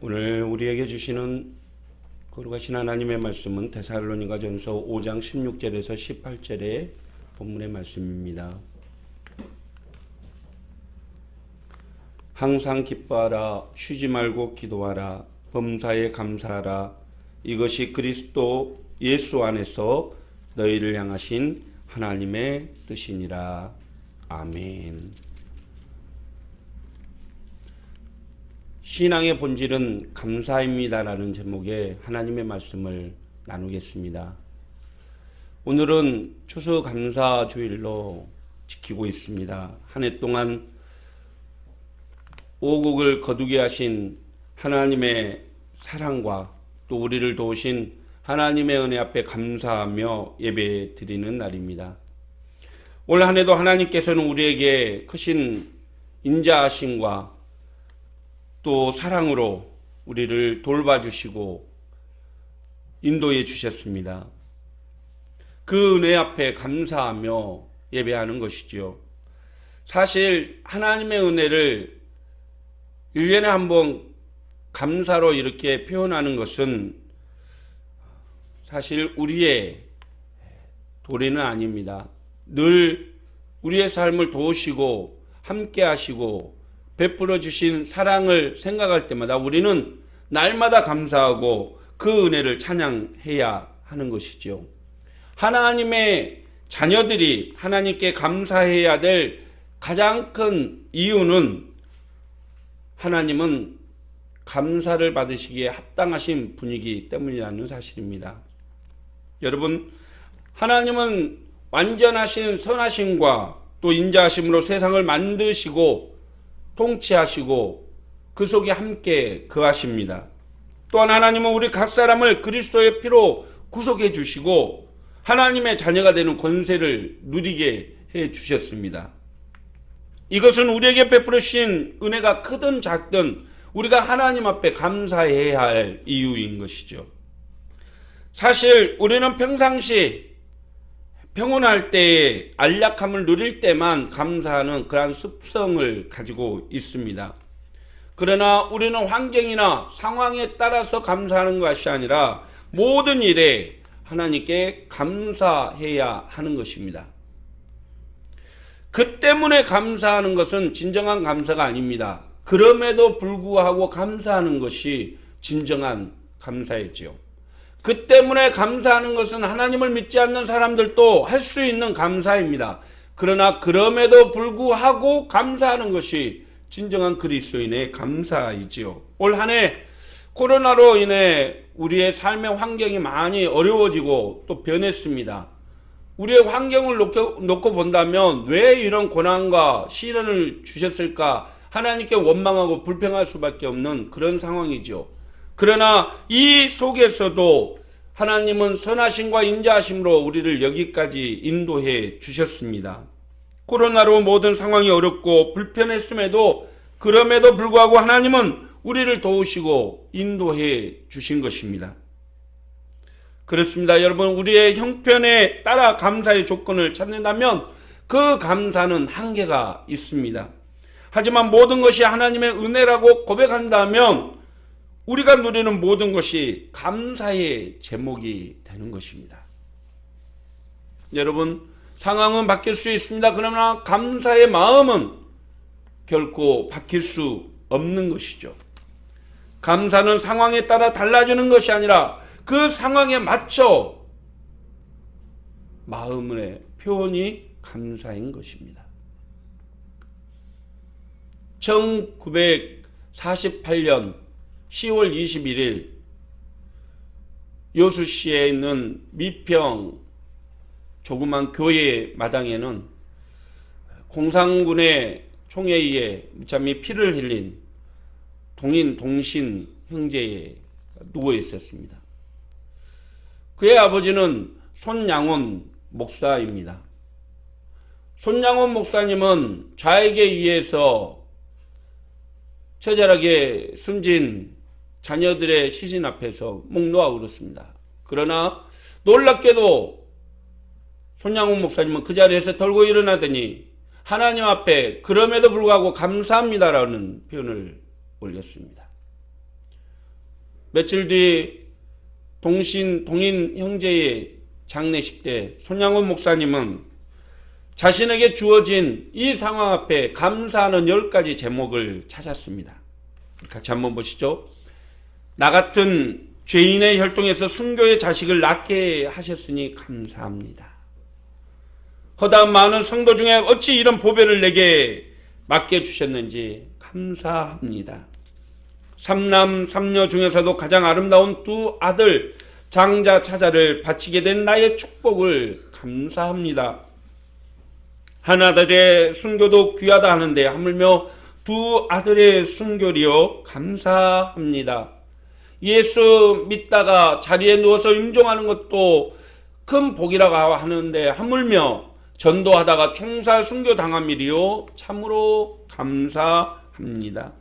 오늘 우리에게 주시는 거룩하신 하나님의 말씀은 데살로니가전서 5장 16절에서 18절의 본문의 말씀입니다. 항상 기뻐하라, 쉬지 말고 기도하라, 범사에 감사하라. 이것이 그리스도 예수 안에서 너희를 향하신 하나님의 뜻이니라. 아멘. 신앙의 본질은 감사입니다라는 제목의 하나님의 말씀을 나누겠습니다. 오늘은 추수감사주일로 지키고 있습니다. 한 해 동안 오곡을 거두게 하신 하나님의 사랑과 또 우리를 도우신 하나님의 은혜 앞에 감사하며 예배 드리는 날입니다. 올 한 해도 하나님께서는 우리에게 크신 인자하심과 또 사랑으로 우리를 돌봐주시고 인도해 주셨습니다. 그 은혜 앞에 감사하며 예배하는 것이지요. 사실 하나님의 은혜를 1년에 한 번 감사로 이렇게 표현하는 것은 사실 우리의 도리는 아닙니다. 늘 우리의 삶을 도우시고 함께 하시고 베풀어 주신 사랑을 생각할 때마다 우리는 날마다 감사하고 그 은혜를 찬양해야 하는 것이죠. 하나님의 자녀들이 하나님께 감사해야 될 가장 큰 이유는 하나님은 감사를 받으시기에 합당하신 분이기 때문이라는 사실입니다. 여러분, 하나님은 완전하신 선하심과 또 인자하심으로 세상을 만드시고 통치하시고 그 속에 함께 거하십니다. 또한 하나님은 우리 각 사람을 그리스도의 피로 구속해 주시고 하나님의 자녀가 되는 권세를 누리게 해 주셨습니다. 이것은 우리에게 베풀어 주신 은혜가 크든 작든 우리가 하나님 앞에 감사해야 할 이유인 것이죠. 사실 우리는 평상시 평온할 때에 안락함을 누릴 때만 감사하는 그러한 습성을 가지고 있습니다. 그러나 우리는 환경이나 상황에 따라서 감사하는 것이 아니라 모든 일에 하나님께 감사해야 하는 것입니다. 그 때문에 감사하는 것은 진정한 감사가 아닙니다. 그럼에도 불구하고 감사하는 것이 진정한 감사이지요. 그 때문에 감사하는 것은 하나님을 믿지 않는 사람들도 할 수 있는 감사입니다. 그러나 그럼에도 불구하고 감사하는 것이 진정한 그리스도인의 감사이지요. 올 한 해 코로나로 인해 우리의 삶의 환경이 많이 어려워지고 또 변했습니다. 우리의 환경을 놓고 본다면 왜 이런 고난과 시련을 주셨을까 하나님께 원망하고 불평할 수밖에 없는 그런 상황이죠. 그러나 이 속에서도 하나님은 선하심과 인자하심으로 우리를 여기까지 인도해 주셨습니다. 코로나로 모든 상황이 어렵고 불편했음에도 그럼에도 불구하고 하나님은 우리를 도우시고 인도해 주신 것입니다. 그렇습니다. 여러분, 우리의 형편에 따라 감사의 조건을 찾는다면 그 감사는 한계가 있습니다. 하지만 모든 것이 하나님의 은혜라고 고백한다면 우리가 누리는 모든 것이 감사의 제목이 되는 것입니다. 여러분, 상황은 바뀔 수 있습니다. 그러나 감사의 마음은 결코 바뀔 수 없는 것이죠. 감사는 상황에 따라 달라지는 것이 아니라 그 상황에 맞춰 마음의 표현이 감사인 것입니다. 1948년 10월 21일 여수시에 있는 미평 조그만 교회 마당에는 공산군의 총에 의해 무참히 피를 흘린 동인 동신 형제에 누워 있었습니다. 그의 아버지는 손양원 목사입니다. 손양원 목사님은 좌에게 의해서 처절하게 숨진 자녀들의 시신 앞에서 목 놓아 울었습니다. 그러나 놀랍게도 손양원 목사님은 그 자리에서 덜고 일어나더니 하나님 앞에 그럼에도 불구하고 감사합니다라는 표현을 올렸습니다. 며칠 뒤 동인 형제의 장례식 때 손양원 목사님은 자신에게 주어진 이 상황 앞에 감사하는 10가지 제목을 찾았습니다. 같이 한번 보시죠. 나 같은 죄인의 혈통에서 순교의 자식을 낳게 하셨으니 감사합니다. 허다한 많은 성도 중에 어찌 이런 보배를 내게 맡겨주셨는지 감사합니다. 3남 3녀 중에서도 가장 아름다운 2 아들 장자 차자를 바치게 된 나의 축복을 감사합니다. 한 아들의 순교도 귀하다 하는데 하물며 2 아들의 순교리요 감사합니다. 예수 믿다가 자리에 누워서 임종하는 것도 큰 복이라고 하는데 하물며 전도하다가 총살 순교 당함이리요 참으로 감사합니다.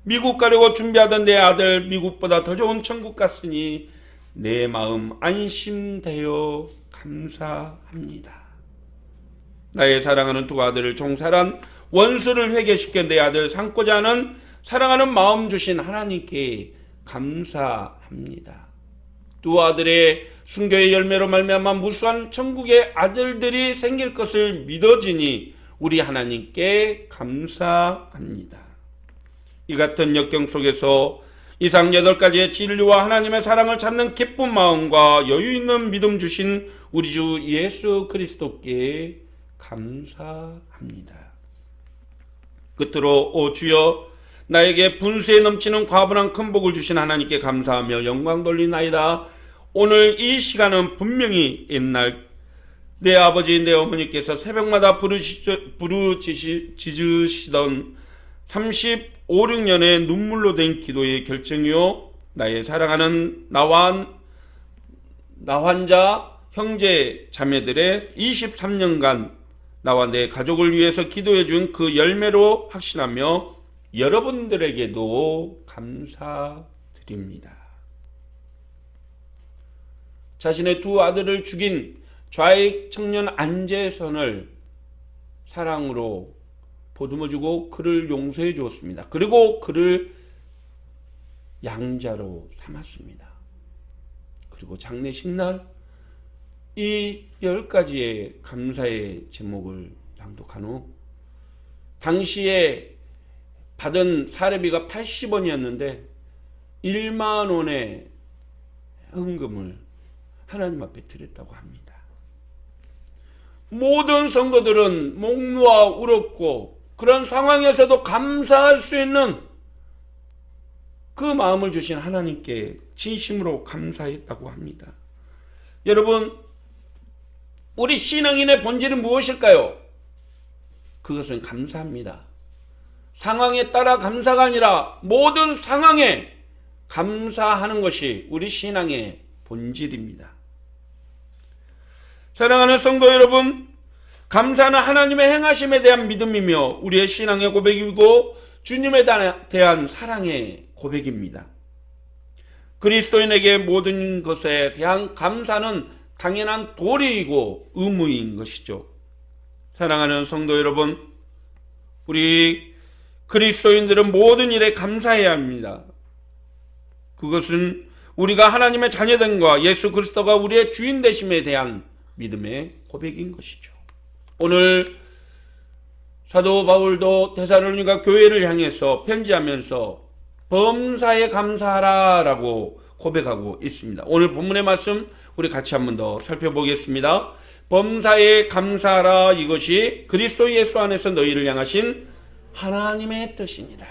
미국 가려고 준비하던 내 아들 미국보다 더 좋은 천국 갔으니 내 마음 안심되어 감사합니다. 나의 사랑하는 2 아들을 종살한 원수를 회개시켜 내 아들 삼고자 하는 사랑하는 마음 주신 하나님께 감사합니다. 2 아들의 순교의 열매로 말미암아 무수한 천국의 아들들이 생길 것을 믿어지니 우리 하나님께 감사합니다. 이 같은 역경 속에서 이상 8가지의 진리와 하나님의 사랑을 찾는 기쁜 마음과 여유 있는 믿음 주신 우리 주 예수 그리스도께 감사합니다. 끝으로 오 주여 나에게 분수에 넘치는 과분한 큰 복을 주신 하나님께 감사하며 영광 돌리나이다. 오늘 이 시간은 분명히 옛날 내 아버지 내 어머니께서 새벽마다 부르짖으시던 35, 6년의 눈물로 된 기도의 결정이요 나의 사랑하는 나 환자 형제 자매들의 23년간 나와 내 가족을 위해서 기도해 준 그 열매로 확신하며 여러분들에게도 감사드립니다. 자신의 2 아들을 죽인 좌익 청년 안재선을 사랑으로 보듬어주고 그를 용서해 주었습니다. 그리고 그를 양자로 삼았습니다. 그리고 장례식 날 이 10가지의 감사의 제목을 낭독한 후 당시에 받은 사례비가 80원이었는데 1만 원의 헌금을 하나님 앞에 드렸다고 합니다. 모든 성도들은 목 놓아 울었고 그런 상황에서도 감사할 수 있는 그 마음을 주신 하나님께 진심으로 감사했다고 합니다. 여러분, 우리 신앙인의 본질은 무엇일까요? 그것은 감사합니다. 상황에 따라 감사가 아니라 모든 상황에 감사하는 것이 우리 신앙의 본질입니다. 사랑하는 성도 여러분, 감사는 하나님의 행하심에 대한 믿음이며 우리의 신앙의 고백이고 주님에 대한 사랑의 고백입니다. 그리스도인에게 모든 것에 대한 감사는 당연한 도리이고 의무인 것이죠. 사랑하는 성도 여러분, 우리 그리스도인들은 모든 일에 감사해야 합니다. 그것은 우리가 하나님의 자녀됨과 예수 그리스도가 우리의 주인 되심에 대한 믿음의 고백인 것이죠. 오늘 사도 바울도 데살로니가 교회를 향해서 편지하면서 범사에 감사하라 라고 고백하고 있습니다. 오늘 본문의 말씀 우리 같이 한 번 더 살펴보겠습니다. 범사에 감사하라, 이것이 그리스도 예수 안에서 너희를 향하신 하나님의 뜻이니라.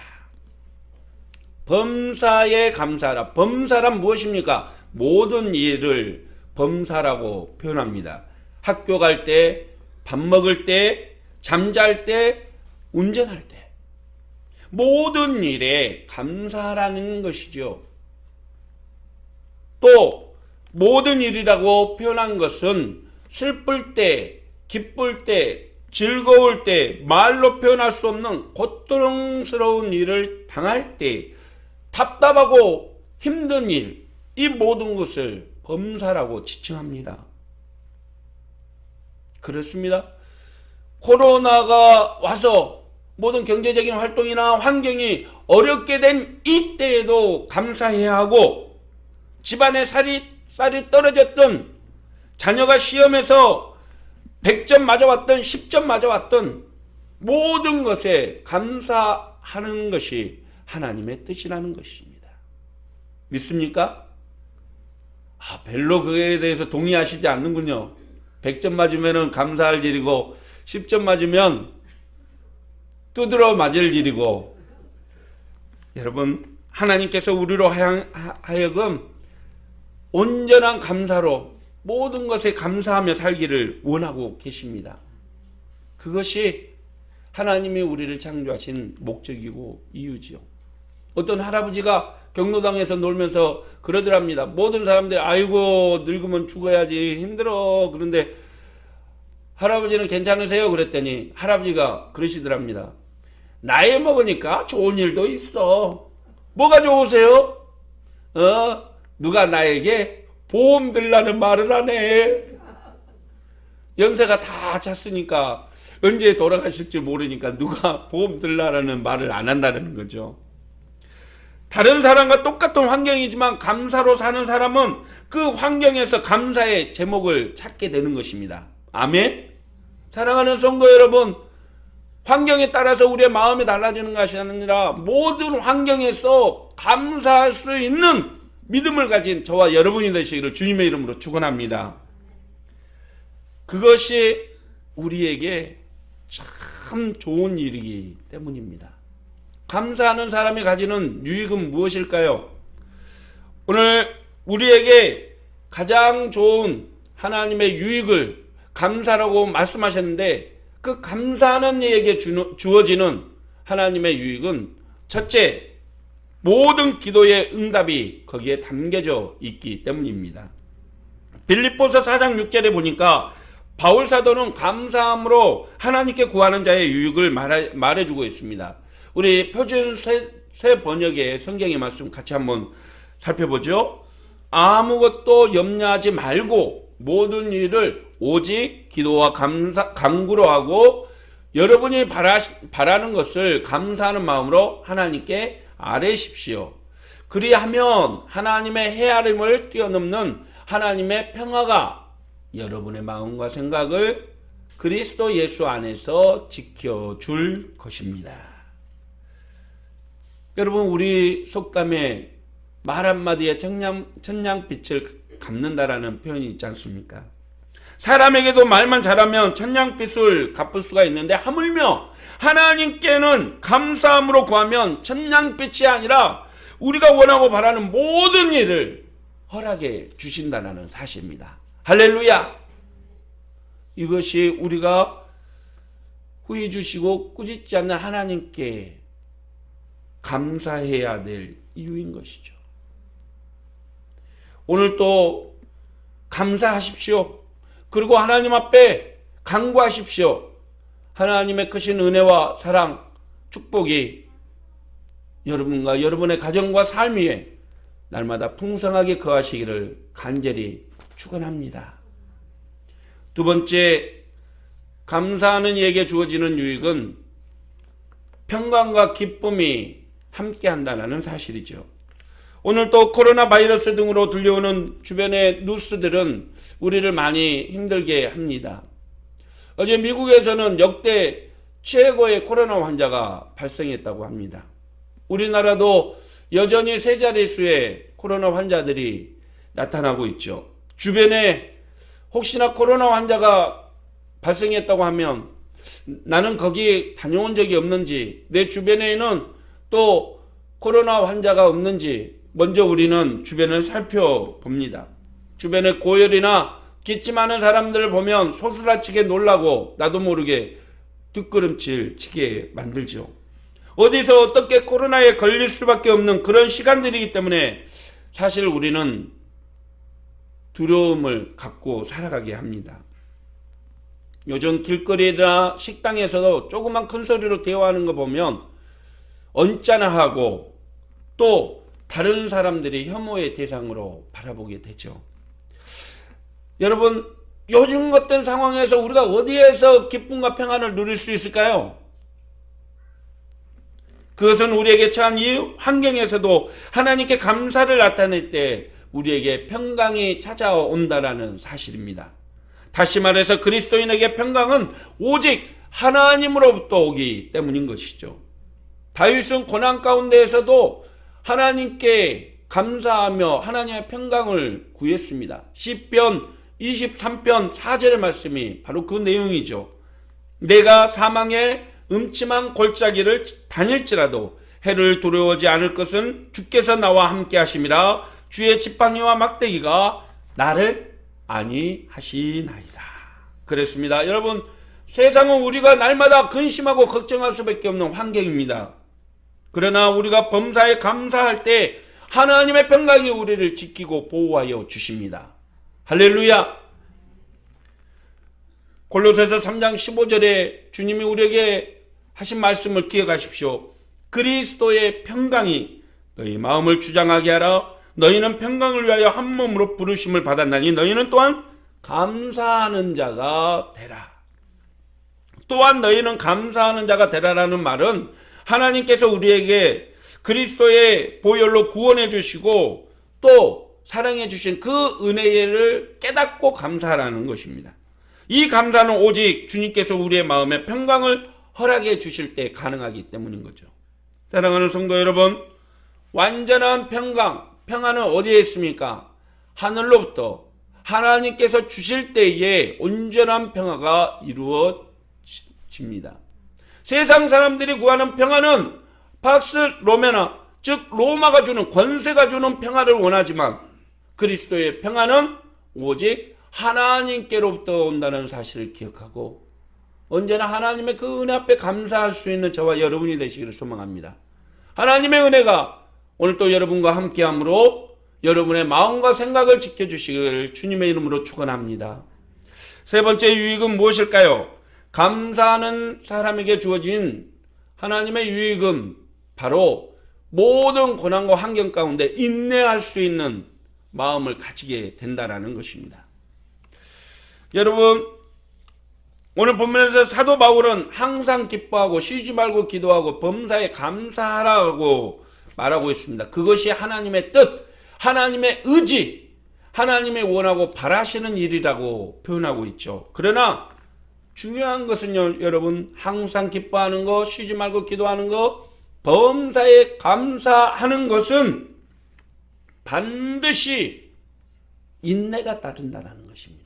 범사에 감사하라. 범사란 무엇입니까? 모든 일을 범사라고 표현합니다. 학교 갈 때, 밥 먹을 때, 잠잘 때, 운전할 때 모든 일에 감사라는 것이죠. 또 모든 일이라고 표현한 것은 슬플 때, 기쁠 때, 즐거울 때, 말로 표현할 수 없는 고통스러운 일을 당할 때, 답답하고 힘든 일, 이 모든 것을 범사라고 지칭합니다. 그렇습니다. 코로나가 와서 모든 경제적인 활동이나 환경이 어렵게 된 이때에도 감사해야 하고, 집안에 쌀이 떨어졌던, 자녀가 시험에서 100점 맞아왔던 10점 맞아왔던 모든 것에 감사하는 것이 하나님의 뜻이라는 것입니다. 믿습니까? 별로 그에 대해서 동의하시지 않는군요. 100점 맞으면 감사할 일이고 10점 맞으면 두드러 맞을 일이고. 여러분, 하나님께서 우리로 하여금 온전한 감사로 모든 것에 감사하며 살기를 원하고 계십니다. 그것이 하나님이 우리를 창조하신 목적이고 이유지요. 어떤 할아버지가 경로당에서 놀면서 그러더랍니다. 모든 사람들이 아이고 늙으면 죽어야지 힘들어. 그런데 할아버지는 괜찮으세요? 그랬더니 할아버지가 그러시더랍니다. 나이 먹으니까 좋은 일도 있어. 뭐가 좋으세요? 누가 나에게 보험 들라는 말을 하네. 연세가 다 찼으니까 언제 돌아가실지 모르니까 누가 보험 들라라는 말을 안 한다는 거죠. 다른 사람과 똑같은 환경이지만 감사로 사는 사람은 그 환경에서 감사의 제목을 찾게 되는 것입니다. 아멘. 사랑하는 성도 여러분, 환경에 따라서 우리의 마음이 달라지는 것이 아니라 모든 환경에서 감사할 수 있는 믿음을 가진 저와 여러분이 되시기를 주님의 이름으로 축원합니다. 그것이 우리에게 참 좋은 일이기 때문입니다. 감사하는 사람이 가지는 유익은 무엇일까요? 오늘 우리에게 가장 좋은 하나님의 유익을 감사라고 말씀하셨는데, 그 감사하는 이에게 주어지는 하나님의 유익은 첫째, 모든 기도의 응답이 거기에 담겨져 있기 때문입니다. 빌립보서 4장 6절에 보니까 바울 사도는 감사함으로 하나님께 구하는 자의 유익을 말해주고 있습니다. 우리 표준 새 번역의 성경의 말씀 같이 한번 살펴보죠. 아무것도 염려하지 말고 모든 일을 오직 기도와 간구로 하고 여러분이 바라는 것을 감사하는 마음으로 하나님께 아뢰십시오. 그리하면 하나님의 헤아림을 뛰어넘는 하나님의 평화가 여러분의 마음과 생각을 그리스도 예수 안에서 지켜줄 것입니다. 여러분, 우리 속담에 말 한마디에 천냥빛을 갚는다라는 표현이 있지 않습니까? 사람에게도 말만 잘하면 천냥빛을 갚을 수가 있는데, 하물며 하나님께는 감사함으로 구하면 천냥빛이 아니라 우리가 원하고 바라는 모든 일을 허락해 주신다는 사실입니다. 할렐루야! 이것이 우리가 후히 주시고 꾸짖지 않는 하나님께 감사해야 될 이유인 것이죠. 오늘 또 감사하십시오. 그리고 하나님 앞에 간구하십시오. 하나님의 크신 은혜와 사랑, 축복이 여러분과 여러분의 가정과 삶 위에 날마다 풍성하게 거하시기를 간절히 축원합니다. 두 번째, 감사하는 이에게 주어지는 유익은 평강과 기쁨이 함께한다는 사실이죠. 오늘 또 코로나 바이러스 등으로 들려오는 주변의 뉴스들은 우리를 많이 힘들게 합니다. 어제 미국에서는 역대 최고의 코로나 환자가 발생했다고 합니다. 우리나라도 여전히 세 자릿수의 코로나 환자들이 나타나고 있죠. 주변에 혹시나 코로나 환자가 발생했다고 하면 나는 거기 다녀온 적이 없는지, 내 주변에는 또 코로나 환자가 없는지 먼저 우리는 주변을 살펴봅니다. 주변에 고열이나 기침하는 사람들을 보면 소스라치게 놀라고 나도 모르게 뒷걸음질 치게 만들죠. 어디서 어떻게 코로나에 걸릴 수밖에 없는 그런 시간들이기 때문에 사실 우리는 두려움을 갖고 살아가게 합니다. 요즘 길거리나 식당에서도 조그만 큰 소리로 대화하는 거 보면 언짢아 하고 또 다른 사람들이 혐오의 대상으로 바라보게 되죠. 여러분, 요즘 같은 상황에서 우리가 어디에서 기쁨과 평안을 누릴 수 있을까요? 그것은 우리에게 처한 이 환경에서도 하나님께 감사를 나타낼 때 우리에게 평강이 찾아온다라는 사실입니다. 다시 말해서 그리스도인에게 평강은 오직 하나님으로부터 오기 때문인 것이죠. 다윗은 고난 가운데에서도 하나님께 감사하며 하나님의 평강을 구했습니다. 시편 23편 4절의 말씀이 바로 그 내용이죠. 내가 사망의 음침한 골짜기를 다닐지라도 해를 두려워하지 않을 것은 주께서 나와 함께 하심이라. 주의 지팡이와 막대기가 나를 안위하시나이다. 그랬습니다. 여러분, 세상은 우리가 날마다 근심하고 걱정할 수밖에 없는 환경입니다. 그러나 우리가 범사에 감사할 때 하나님의 평강이 우리를 지키고 보호하여 주십니다. 할렐루야. 골로새서 3장 15절에 주님이 우리에게 하신 말씀을 기억하십시오. 그리스도의 평강이 너희 마음을 주장하게 하라. 너희는 평강을 위하여 한 몸으로 부르심을 받았나니 너희는 또한 감사하는 자가 되라. 또한 너희는 감사하는 자가 되라라는 말은 하나님께서 우리에게 그리스도의 보혈로 구원해 주시고 또 사랑해 주신 그 은혜를 깨닫고 감사하라는 것입니다. 이 감사는 오직 주님께서 우리의 마음에 평강을 허락해 주실 때 가능하기 때문인 거죠. 사랑하는 성도 여러분, 완전한 평안은 어디에 있습니까? 하늘로부터 하나님께서 주실 때에 온전한 평화가 이루어집니다. 세상 사람들이 구하는 평화는 팍스 로메나, 즉 로마가 주는, 권세가 주는 평화를 원하지만 그리스도의 평화는 오직 하나님께로부터 온다는 사실을 기억하고 언제나 하나님의 그 은혜 앞에 감사할 수 있는 저와 여러분이 되시기를 소망합니다. 하나님의 은혜가 오늘 또 여러분과 함께함으로 여러분의 마음과 생각을 지켜주시길 주님의 이름으로 축원합니다. 세 번째 유익은 무엇일까요? 감사하는 사람에게 주어진 하나님의 유익은 바로 모든 고난과 환경 가운데 인내할 수 있는 마음을 가지게 된다라는 것입니다. 여러분, 오늘 본문에서 사도 바울은 항상 기뻐하고 쉬지 말고 기도하고 범사에 감사하라고 말하고 있습니다. 그것이 하나님의 뜻, 하나님의 의지, 하나님의 원하고 바라시는 일이라고 표현하고 있죠. 그러나 중요한 것은요, 여러분, 항상 기뻐하는 거, 쉬지 말고 기도하는 거, 범사에 감사하는 것은 반드시 인내가 따른다는 것입니다.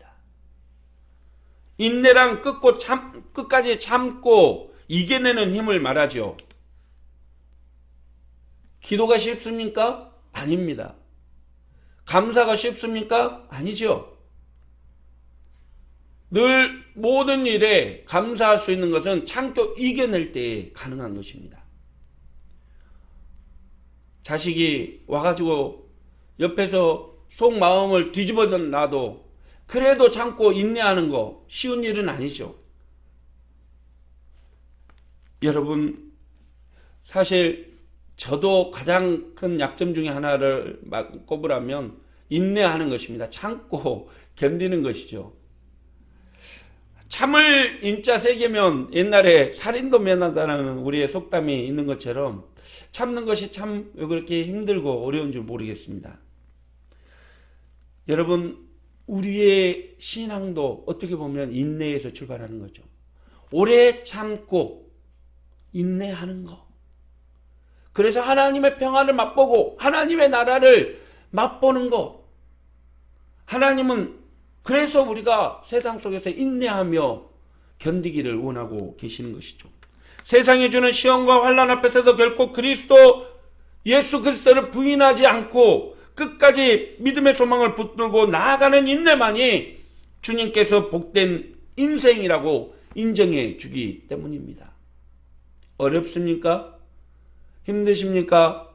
인내란 끝까지 참고 이겨내는 힘을 말하죠. 기도가 쉽습니까? 아닙니다. 감사가 쉽습니까? 아니죠. 늘 모든 일에 감사할 수 있는 것은 참고 이겨낼 때 가능한 것입니다. 자식이 와가지고 옆에서 속마음을 뒤집어 놔도 그래도 참고 인내하는 거 쉬운 일은 아니죠. 여러분, 사실 저도 가장 큰 약점 중에 하나를 꼽으라면 인내하는 것입니다. 참고 견디는 것이죠. 참을 인자 세 개면 옛날에 살인도 면하다는 우리의 속담이 있는 것처럼 참는 것이 참 왜 그렇게 힘들고 어려운 줄 모르겠습니다. 여러분, 우리의 신앙도 어떻게 보면 인내에서 출발하는 거죠. 오래 참고 인내하는 거. 그래서 하나님의 평안을 맛보고 하나님의 나라를 맛보는 거. 하나님은 그래서 우리가 세상 속에서 인내하며 견디기를 원하고 계시는 것이죠. 세상이 주는 시험과 환난 앞에서도 결코 예수 그리스도를 부인하지 않고 끝까지 믿음의 소망을 붙들고 나아가는 인내만이 주님께서 복된 인생이라고 인정해 주기 때문입니다. 어렵습니까? 힘드십니까?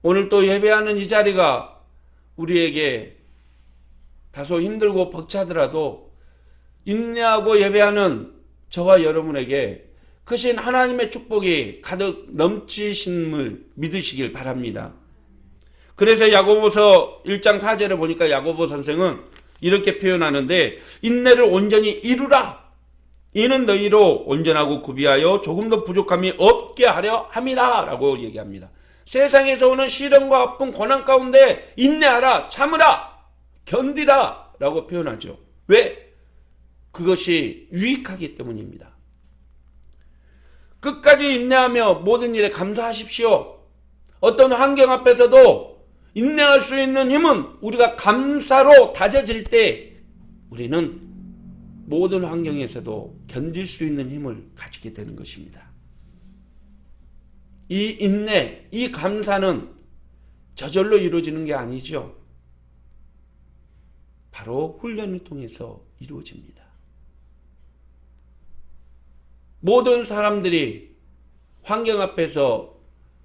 오늘 또 예배하는 이 자리가 우리에게 다소 힘들고 벅차더라도 인내하고 예배하는 저와 여러분에게 크신 하나님의 축복이 가득 넘치심을 믿으시길 바랍니다. 그래서 야고보서 1장 4절에 보니까 야고보 선생은 이렇게 표현하는데, 인내를 온전히 이루라. 이는 너희로 온전하고 구비하여 조금도 부족함이 없게 하려 함이라 라고 얘기합니다. 세상에서 오는 시련과 아픔, 고난 가운데 인내하라, 참으라, 견디라 라고 표현하죠. 왜? 그것이 유익하기 때문입니다. 끝까지 인내하며 모든 일에 감사하십시오. 어떤 환경 앞에서도 인내할 수 있는 힘은 우리가 감사로 다져질 때 우리는 모든 환경에서도 견딜 수 있는 힘을 가지게 되는 것입니다. 이 인내, 이 감사는 저절로 이루어지는 게 아니죠. 바로 훈련을 통해서 이루어집니다. 모든 사람들이 환경 앞에서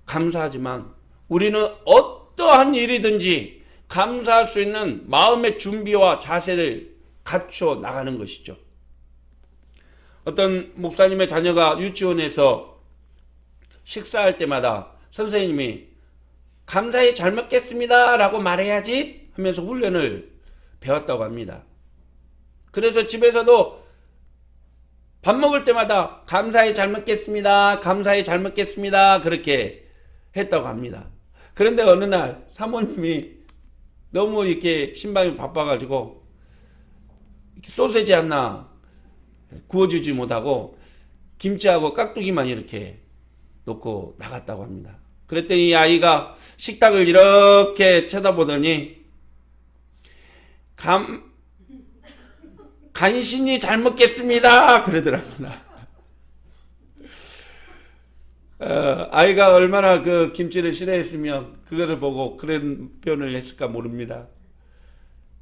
감사하지만 우리는 어떠한 일이든지 감사할 수 있는 마음의 준비와 자세를 갖춰 나가는 것이죠. 어떤 목사님의 자녀가 유치원에서 식사할 때마다 선생님이 감사히 잘 먹겠습니다 라고 말해야지 하면서 훈련을 배웠다고 합니다. 그래서 집에서도 밥 먹을 때마다 감사히 잘 먹겠습니다, 감사히 잘 먹겠습니다 그렇게 했다고 합니다. 그런데 어느 날 사모님이 너무 이렇게 신방이 바빠가지고 소세지 하나 구워주지 못하고 김치하고 깍두기만 이렇게 놓고 나갔다고 합니다. 그랬더니 이 아이가 식탁을 이렇게 쳐다보더니 간신히 잘 먹겠습니다 그러더랍니다. 아이가 얼마나 그 김치를 싫어했으면 그거를 보고 그런 표현을 했을까 모릅니다.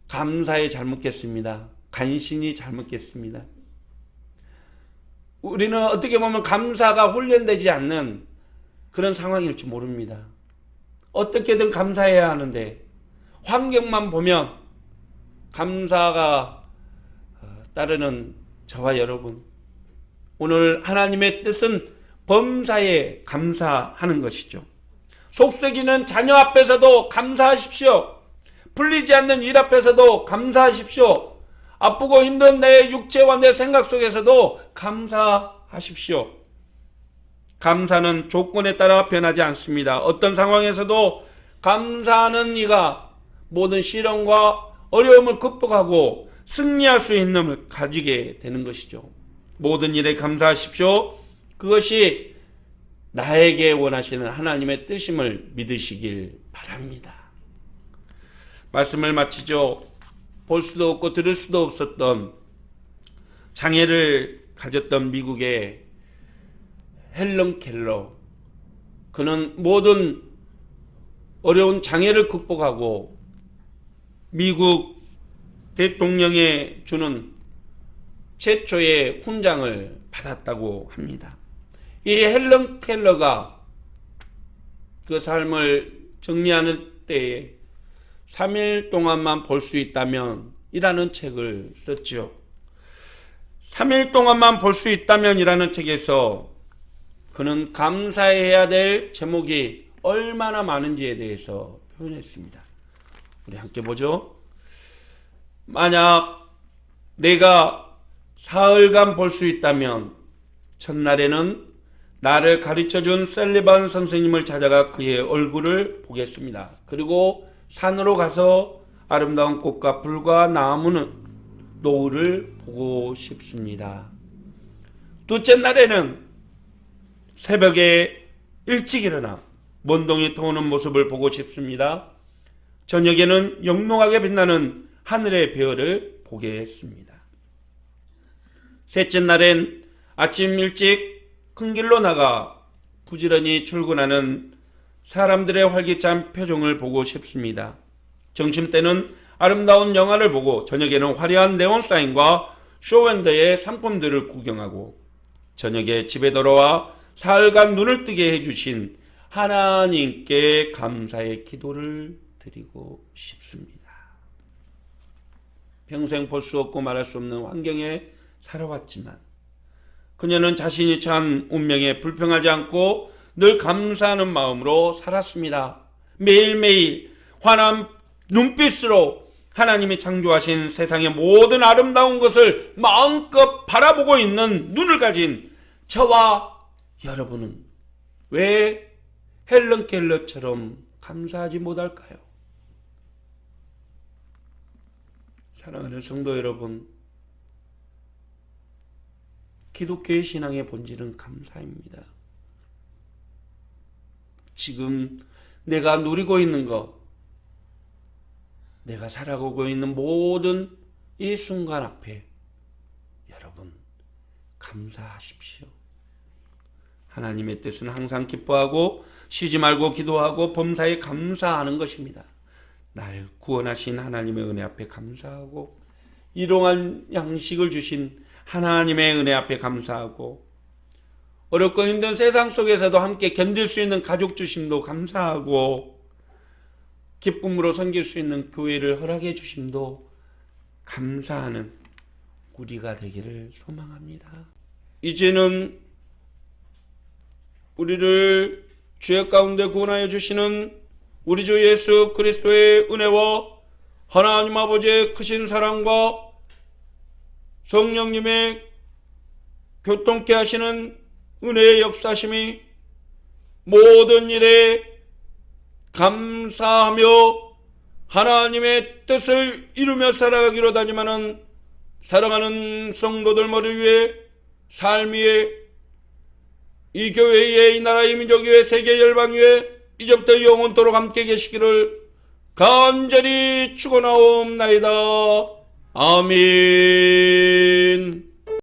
감사히 잘 먹겠습니다. 간신히 잘 먹겠습니다. 우리는 어떻게 보면 감사가 훈련되지 않는 그런 상황일지 모릅니다. 어떻게든 감사해야 하는데 환경만 보면 감사가 따르는 저와 여러분, 오늘 하나님의 뜻은 범사에 감사하는 것이죠. 속썩이는 자녀 앞에서도 감사하십시오. 풀리지 않는 일 앞에서도 감사하십시오. 아프고 힘든 내 육체와 내 생각 속에서도 감사하십시오. 감사는 조건에 따라 변하지 않습니다. 어떤 상황에서도 감사하는 이가 모든 시련과 어려움을 극복하고 승리할 수 있는 힘을 가지게 되는 것이죠. 모든 일에 감사하십시오. 그것이 나에게 원하시는 하나님의 뜻임을 믿으시길 바랍니다. 말씀을 마치죠. 볼 수도 없고 들을 수도 없었던 장애를 가졌던 미국의 헬런 켈러, 그는 모든 어려운 장애를 극복하고 미국 대통령에 주는 최초의 훈장을 받았다고 합니다. 이 헬런 켈러가 그 삶을 정리하는 때에 3일 동안만 볼 수 있다면 이라는 책을 썼죠. 3일 동안만 볼 수 있다면 이라는 책에서 그는 감사해야 될 제목이 얼마나 많은지에 대해서 표현했습니다. 우리 함께 보죠. 만약 내가 사흘간 볼 수 있다면 첫날에는 나를 가르쳐준 셀리반 선생님을 찾아가 그의 얼굴을 보겠습니다. 그리고 산으로 가서 아름다운 꽃과 풀과 나무는 노을을 보고 싶습니다. 둘째 날에는 새벽에 일찍 일어나 먼동이 터오는 모습을 보고 싶습니다. 저녁에는 영롱하게 빛나는 하늘의 별을 보겠습니다. 셋째 날엔 아침 일찍 큰 길로 나가 부지런히 출근하는 사람들의 활기찬 표정을 보고 싶습니다. 점심때는 아름다운 영화를 보고 저녁에는 화려한 네온 사인과 쇼윈도의 상품들을 구경하고 저녁에 집에 돌아와 사흘간 눈을 뜨게 해주신 하나님께 감사의 기도를 드리고 싶습니다. 평생 볼 수 없고 말할 수 없는 환경에 살아왔지만 그녀는 자신이 처한 운명에 불평하지 않고 늘 감사하는 마음으로 살았습니다. 매일매일 환한 눈빛으로 하나님이 창조하신 세상의 모든 아름다운 것을 마음껏 바라보고 있는 눈을 가진 저와 여러분은 왜 헬런 켈러처럼 감사하지 못할까요? 사랑하는 성도 여러분, 기독교의 신앙의 본질은 감사입니다. 지금 내가 누리고 있는 것, 내가 살아가고 있는 모든 이 순간 앞에 여러분 감사하십시오. 하나님의 뜻은 항상 기뻐하고 쉬지 말고 기도하고 범사에 감사하는 것입니다. 날 구원하신 하나님의 은혜 앞에 감사하고 일용할 양식을 주신 하나님의 은혜 앞에 감사하고 어렵고 힘든 세상 속에서도 함께 견딜 수 있는 가족 주심도 감사하고 기쁨으로 섬길 수 있는 교회를 허락해 주심도 감사하는 우리가 되기를 소망합니다. 이제는 우리를 죄 가운데 구원하여 주시는 우리 주 예수 그리스도의 은혜와 하나님 아버지의 크신 사랑과 성령님의 교통케 하시는 은혜의 역사심이 모든 일에 감사하며 하나님의 뜻을 이루며 살아가기로 다짐하는 사랑하는 성도들 머리 위에 삶 위에 이 교회 위에 이 나라 이 민족 위에 세계 열방 위에 이제부터 영원토록 함께 계시기를 간절히 축원하옵나이다. 아멘.